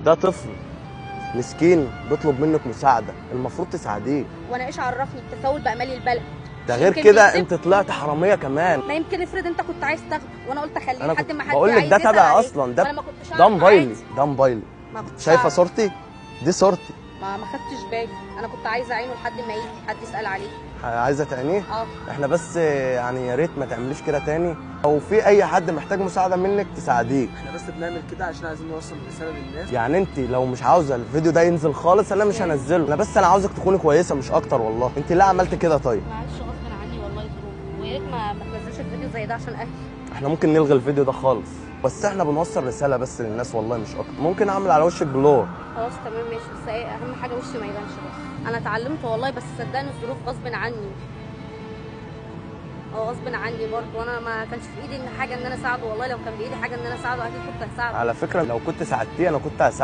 ده طفل مسكين بيطلب منك مساعده، المفروض تساعديه. وانا ايش عرفني التسول بامال البلد؟ ده غير يمكن كده بيكذب. انت طلعت حراميه كمان. ما يمكن افرض انت كنت عايز تاخده وانا قلت اخليه انا لحد ما حد بقول لك عايز ده يسأل تبع عليه. اصلا، ده وانا ما كنتش ده أعرف موبايلي، عادي. ده موبايلي. ما كنتش شايفه أعرف. صورتي؟ دي صورتي. ما خدتش بالي، انا كنت عايزه اعينه لحد ما يجي حد يسال عليه. عايزه تعينيه؟ اه. احنا بس يعني يا ريت ما تعمليش كده تاني، او في اي حد محتاج مساعده منك تساعديه. احنا بس بنعمل كده عشان عايزين نوصل رساله للناس. يعني انت لو مش عاوزه الفيديو ده ينزل خالص انا مش هنزله، انا عاوزك تكوني كويسه مش اكتر. والله انت ليه عملت كده؟ طيب معلش غصب عني والله ظروف، ويا ريت ما تنزلش الفيديو زي ده عشان اهلي. احنا ممكن نلغي الفيديو ده خالص، بس احنا بنوصل رساله بس للناس والله مش اكتر. ممكن اعمل على وشك بلور. خلاص تمام ماشي، بس ايه اهم حاجه وشي ما يبانش بس. انا اتعلمت والله، بس صدقني الظروف غصب عني. غصب عني برضه، وانا ما كانش في ايدي ان حاجه ان انا اساعده. والله لو كان بايدي حاجه ان انا اساعده اكيد كنت هساعده. على فكره لو كنت ساعدتيه انا كنت هساعدك.